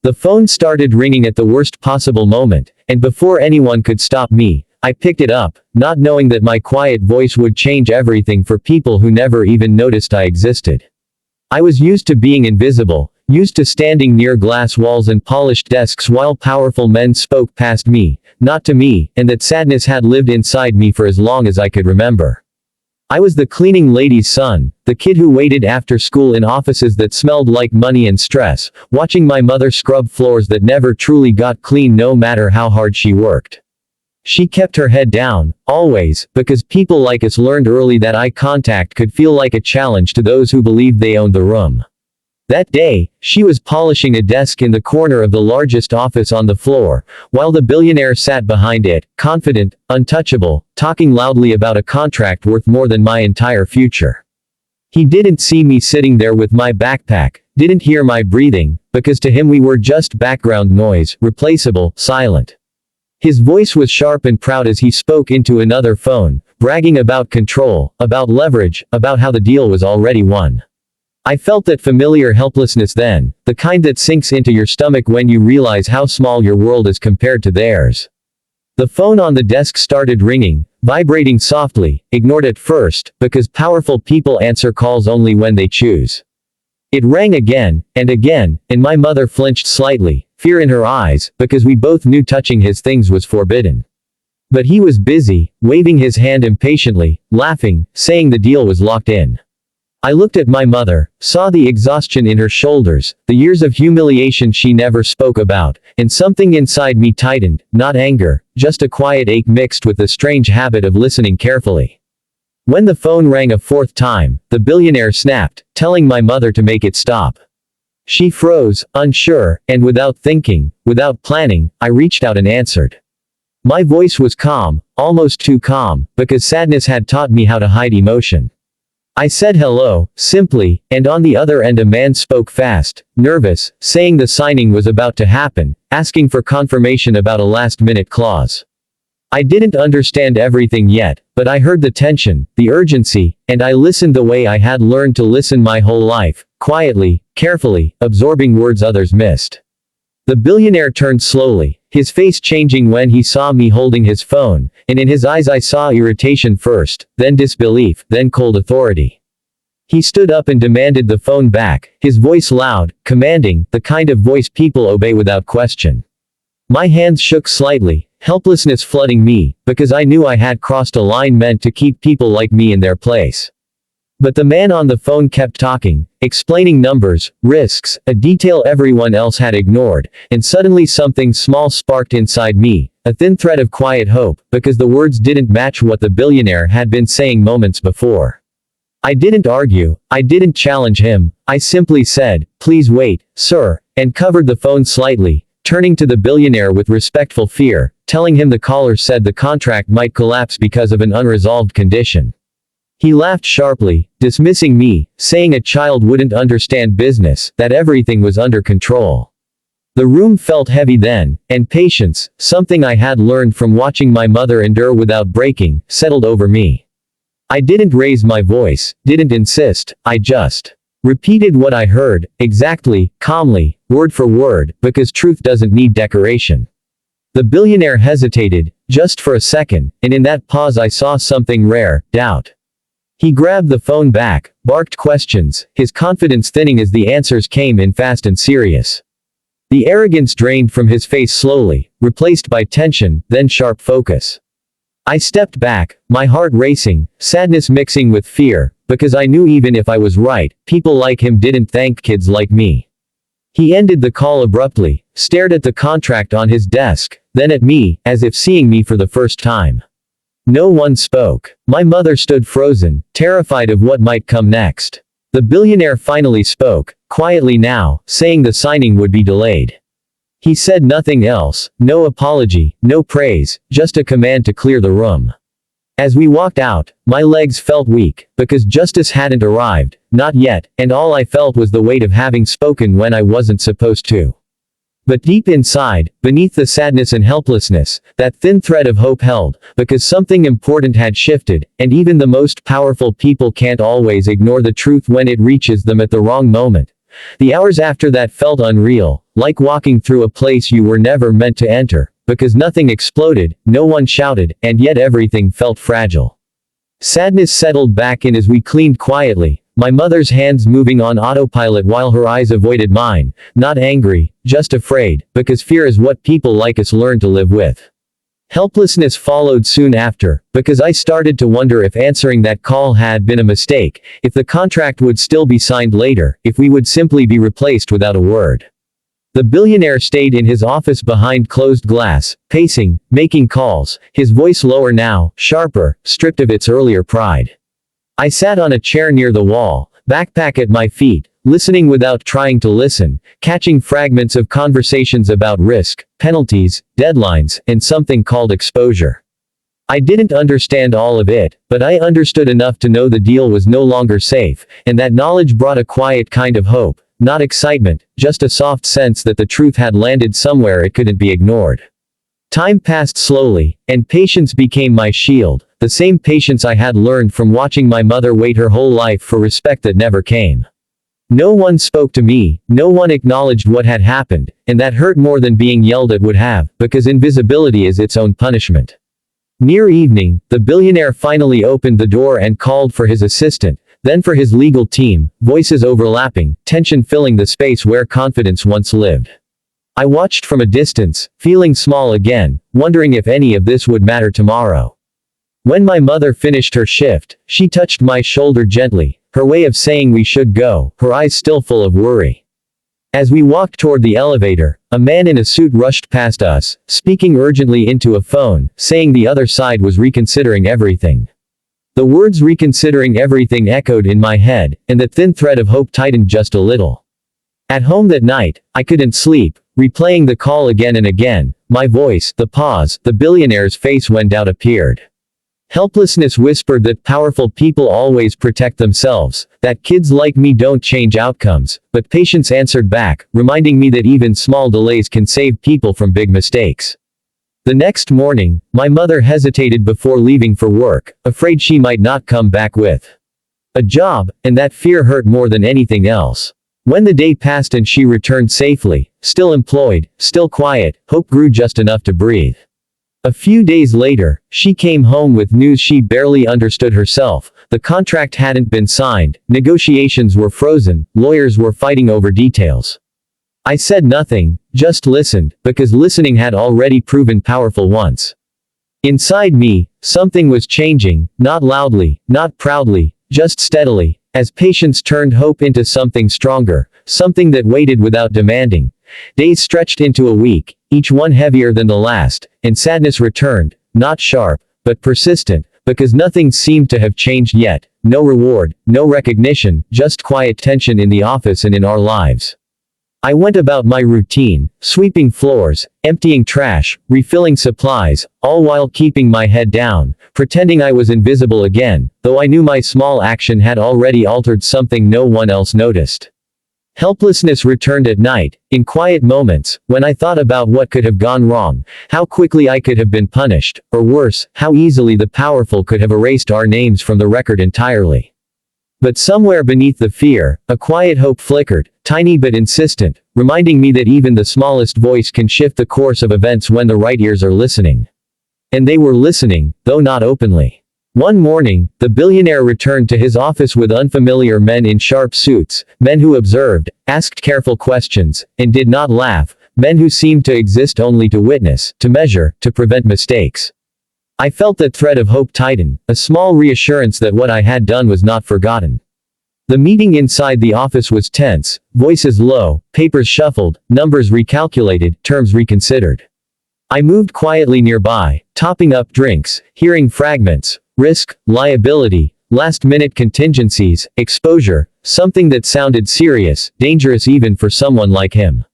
The phone started ringing at the worst possible moment, and before anyone could stop me, I picked it up, not knowing that my quiet voice would change everything for people who never even noticed I existed. I was used to being invisible, used to standing near glass walls and polished desks while powerful men spoke past me, not to me, and that sadness had lived inside me for as long as I could remember. I was the cleaning lady's son, the kid who waited after school in offices that smelled like money and stress, watching my mother scrub floors that never truly got clean no matter how hard she worked. She kept her head down, always, because people like us learned early that eye contact could feel like a challenge to those who believed they owned the room. That day, she was polishing a desk in the corner of the largest office on the floor, while the billionaire sat behind it, confident, untouchable, talking loudly about a contract worth more than my entire future. He didn't see me sitting there with my backpack, didn't hear my breathing, because to him we were just background noise, replaceable, silent. His voice was sharp and proud as he spoke into another phone, bragging about control, about leverage, about how the deal was already won. I felt that familiar helplessness then, the kind that sinks into your stomach when you realize how small your world is compared to theirs. The phone on the desk started ringing, vibrating softly, ignored at first, because powerful people answer calls only when they choose. It rang again, and my mother flinched slightly, fear in her eyes, because we both knew touching his things was forbidden. But he was busy, waving his hand impatiently, laughing, saying the deal was locked in. I looked at my mother, saw the exhaustion in her shoulders, the years of humiliation she never spoke about, and something inside me tightened, not anger, just a quiet ache mixed with the strange habit of listening carefully. When the phone rang a fourth time, the billionaire snapped, telling my mother to make it stop. She froze, unsure, and without thinking, without planning, I reached out and answered. My voice was calm, almost too calm, because sadness had taught me how to hide emotion. I said hello, simply, and on the other end a man spoke fast, nervous, saying the signing was about to happen, asking for confirmation about a last-minute clause. I didn't understand everything yet, but I heard the tension, the urgency, and I listened the way I had learned to listen my whole life, quietly, carefully, absorbing words others missed. The billionaire turned slowly, his face changing when he saw me holding his phone, and in his eyes I saw irritation first, then disbelief, then cold authority. He stood up and demanded the phone back, his voice loud, commanding, the kind of voice people obey without question. My hands shook slightly, helplessness flooding me, because I knew I had crossed a line meant to keep people like me in their place. But the man on the phone kept talking, explaining numbers, risks, a detail everyone else had ignored, and suddenly something small sparked inside me, a thin thread of quiet hope, because the words didn't match what the billionaire had been saying moments before. I didn't argue, I didn't challenge him, I simply said, "Please wait, sir," and covered the phone slightly, turning to the billionaire with respectful fear, telling him the caller said the contract might collapse because of an unresolved condition. He laughed sharply, dismissing me, saying a child wouldn't understand business, that everything was under control. The room felt heavy then, and patience, something I had learned from watching my mother endure without breaking, settled over me. I didn't raise my voice, didn't insist, I just repeated what I heard, exactly, calmly, word for word, because truth doesn't need decoration. The billionaire hesitated, just for a second, and in that pause I saw something rare, doubt. He grabbed the phone back, barked questions, his confidence thinning as the answers came in fast and serious. The arrogance drained from his face slowly, replaced by tension, then sharp focus. I stepped back, my heart racing, sadness mixing with fear, because I knew even if I was right, people like him didn't thank kids like me. He ended the call abruptly, stared at the contract on his desk, then at me, as if seeing me for the first time. No one spoke. My mother stood frozen, terrified of what might come next. The billionaire finally spoke, quietly now, saying the signing would be delayed. He said nothing else, no apology, no praise, just a command to clear the room. As we walked out, my legs felt weak, because justice hadn't arrived, not yet, and all I felt was the weight of having spoken when I wasn't supposed to. But deep inside, beneath the sadness and helplessness, that thin thread of hope held, because something important had shifted, and even the most powerful people can't always ignore the truth when it reaches them at the wrong moment, The hours after that felt unreal, like walking through a place you were never meant to enter, because nothing exploded, no one shouted, and yet everything felt fragile. Sadness settled back in as we cleaned quietly, my mother's hands moving on autopilot while her eyes avoided mine, not angry, just afraid, because fear is what people like us learn to live with. Helplessness followed soon after, because I started to wonder if answering that call had been a mistake, if the contract would still be signed later, if we would simply be replaced without a word. The billionaire stayed in his office behind closed glass, pacing, making calls, his voice lower now, sharper, stripped of its earlier pride. I sat on a chair near the wall, backpack at my feet, listening without trying to listen, catching fragments of conversations about risk, penalties, deadlines, and something called exposure. I didn't understand all of it, but I understood enough to know the deal was no longer safe, and that knowledge brought a quiet kind of hope, not excitement, just a soft sense that the truth had landed somewhere it couldn't be ignored. Time passed slowly, and patience became my shield, the same patience I had learned from watching my mother wait her whole life for respect that never came. No one spoke to me, no one acknowledged what had happened, and that hurt more than being yelled at would have, because invisibility is its own punishment. Near evening, the billionaire finally opened the door and called for his assistant, then for his legal team, voices overlapping, tension filling the space where confidence once lived. I watched from a distance, feeling small again, wondering if any of this would matter tomorrow. When my mother finished her shift, she touched my shoulder gently, her way of saying we should go, her eyes still full of worry. As we walked toward the elevator, a man in a suit rushed past us, speaking urgently into a phone, saying the other side was reconsidering everything. The words reconsidering everything echoed in my head, and the thin thread of hope tightened just a little. At home that night, I couldn't sleep, replaying the call again and again, my voice, the pause, the billionaire's face when doubt appeared. Helplessness whispered that powerful people always protect themselves, that kids like me don't change outcomes, but patience answered back, reminding me that even small delays can save people from big mistakes. The next morning, my mother hesitated before leaving for work, afraid she might not come back with a job, and that fear hurt more than anything else. When the day passed and she returned safely, still employed, still quiet, hope grew just enough to breathe. A few days later, she came home with news she barely understood herself. The contract hadn't been signed, negotiations were frozen, lawyers were fighting over details. I said nothing, just listened, because listening had already proven powerful once. Inside me, something was changing, not loudly, not proudly, just steadily, as patience turned hope into something stronger, something that waited without demanding. Days stretched into a week, each one heavier than the last, and sadness returned, not sharp, but persistent, because nothing seemed to have changed yet, no reward, no recognition, just quiet tension in the office and in our lives. I went about my routine, sweeping floors, emptying trash, refilling supplies, all while keeping my head down, pretending I was invisible again, though I knew my small action had already altered something no one else noticed. Helplessness returned at night, in quiet moments, when I thought about what could have gone wrong, how quickly I could have been punished, or worse, how easily the powerful could have erased our names from the record entirely. But somewhere beneath the fear, a quiet hope flickered, tiny but insistent, reminding me that even the smallest voice can shift the course of events when the right ears are listening. And they were listening, though not openly. One morning, the billionaire returned to his office with unfamiliar men in sharp suits, men who observed, asked careful questions, and did not laugh, men who seemed to exist only to witness, to measure, to prevent mistakes. I felt that thread of hope tighten, a small reassurance that what I had done was not forgotten. The meeting inside the office was tense, voices low, papers shuffled, numbers recalculated, terms reconsidered. I moved quietly nearby, topping up drinks, hearing fragments, risk, liability, last-minute contingencies, exposure, something that sounded serious, dangerous even for someone like him.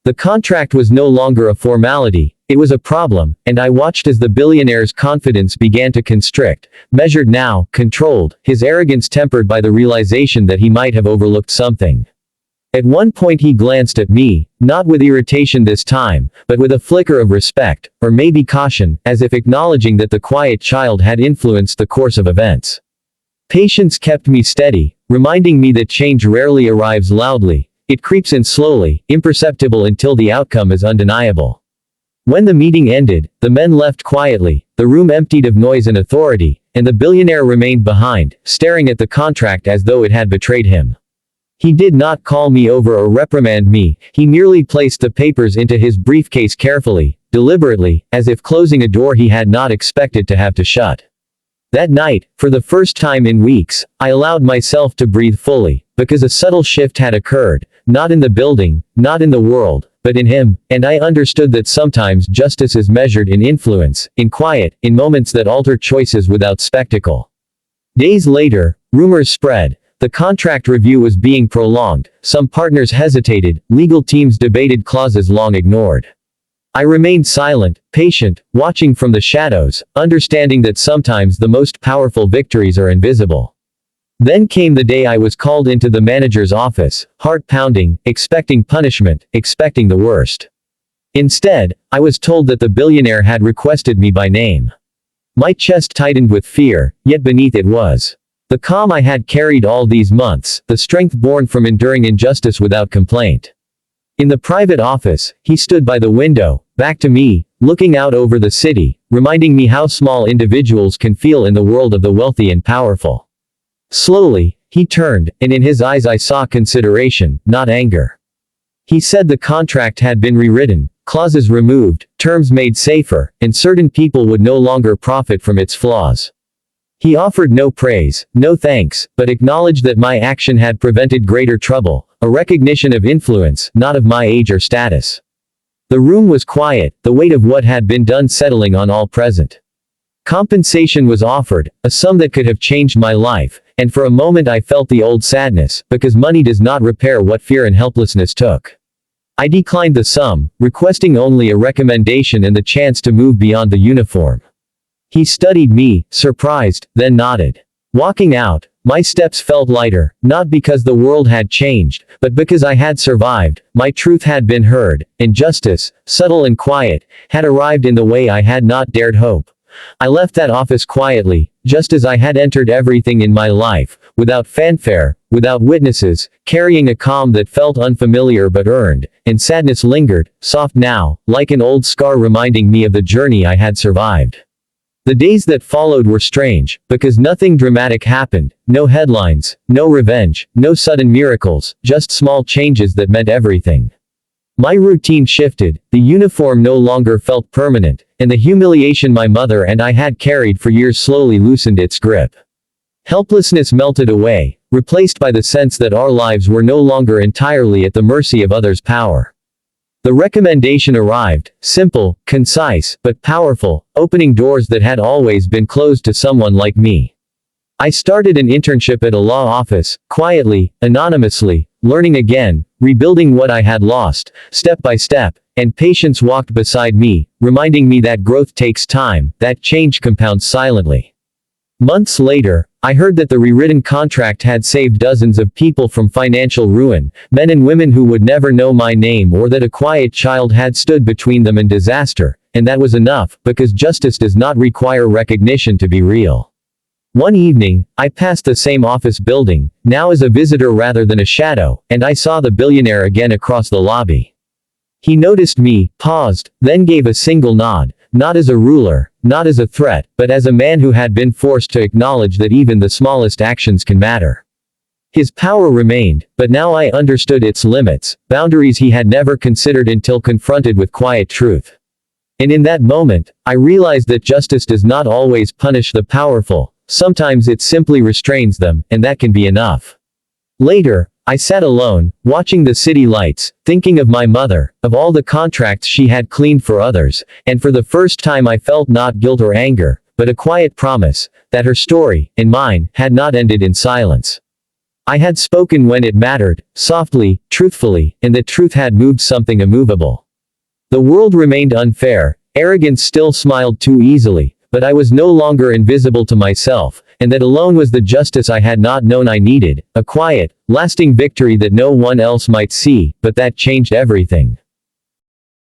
The contract was no longer a formality, it was a problem, and I watched as the billionaire's confidence began to constrict, measured now, controlled, his arrogance tempered by the realization that he might have overlooked something. At one point he glanced at me, not with irritation this time, but with a flicker of respect, or maybe caution, as if acknowledging that the quiet child had influenced the course of events. Patience kept me steady, reminding me that change rarely arrives loudly, It creeps in slowly, imperceptible until the outcome is undeniable. When the meeting ended, the men left quietly, the room emptied of noise and authority, and the billionaire remained behind, staring at the contract as though it had betrayed him. He did not call me over or reprimand me, he merely placed the papers into his briefcase carefully, deliberately, as if closing a door he had not expected to have to shut. That night, for the first time in weeks, I allowed myself to breathe fully, because a subtle shift had occurred, not in the building, not in the world, but in him, and I understood that sometimes justice is measured in influence, in quiet, in moments that alter choices without spectacle. Days later, rumors spread. The contract review was being prolonged, some partners hesitated, legal teams debated clauses long ignored. I remained silent, patient, watching from the shadows, understanding that sometimes the most powerful victories are invisible. Then came the day I was called into the manager's office, heart pounding, expecting punishment, expecting the worst. Instead, I was told that the billionaire had requested me by name. My chest tightened with fear, yet beneath it was the calm I had carried all these months, the strength born from enduring injustice without complaint. In the private office, he stood by the window, back to me, looking out over the city, reminding me how small individuals can feel in the world of the wealthy and powerful. Slowly, he turned, and in his eyes I saw consideration, not anger. He said the contract had been rewritten, clauses removed, terms made safer, and certain people would no longer profit from its flaws. He offered no praise, no thanks, but acknowledged that my action had prevented greater trouble, a recognition of influence, not of my age or status. The room was quiet, the weight of what had been done settling on all present. Compensation was offered, a sum that could have changed my life, and for a moment I felt the old sadness, because money does not repair what fear and helplessness took. I declined the sum, requesting only a recommendation and the chance to move beyond the uniform. He studied me, surprised, then nodded. Walking out, my steps felt lighter, not because the world had changed, but because I had survived, my truth had been heard, and justice, subtle and quiet, had arrived in the way I had not dared hope. I left that office quietly, just as I had entered everything in my life, without fanfare, without witnesses, carrying a calm that felt unfamiliar but earned, and sadness lingered, soft now, like an old scar reminding me of the journey I had survived. The days that followed were strange, because nothing dramatic happened, no headlines, no revenge, no sudden miracles, just small changes that meant everything. My routine shifted, the uniform no longer felt permanent, and the humiliation my mother and I had carried for years slowly loosened its grip. Helplessness melted away, replaced by the sense that our lives were no longer entirely at the mercy of others' power. The recommendation arrived, simple, concise, but powerful, opening doors that had always been closed to someone like me. I started an internship at a law office, quietly, anonymously, learning again, rebuilding what I had lost, step by step, and patience walked beside me, reminding me that growth takes time, that change compounds silently. Months later, I heard that the rewritten contract had saved dozens of people from financial ruin, men and women who would never know my name, or that a quiet child had stood between them and disaster, and that was enough, because justice does not require recognition to be real. One evening, I passed the same office building, now as a visitor rather than a shadow, and I saw the billionaire again across the lobby. He noticed me, paused, then gave a single nod, not as a ruler, not as a threat, but as a man who had been forced to acknowledge that even the smallest actions can matter. His power remained, but now I understood its limits, boundaries he had never considered until confronted with quiet truth. And in that moment, I realized that justice does not always punish the powerful, sometimes it simply restrains them, and that can be enough. Later, I sat alone, watching the city lights, thinking of my mother, of all the contracts she had cleaned for others, and for the first time I felt not guilt or anger, but a quiet promise, that her story, and mine, had not ended in silence. I had spoken when it mattered, softly, truthfully, and that truth had moved something immovable. The world remained unfair, arrogance still smiled too easily, but I was no longer invisible to myself, and that alone was the justice I had not known I needed, a quiet, lasting victory that no one else might see, but that changed everything.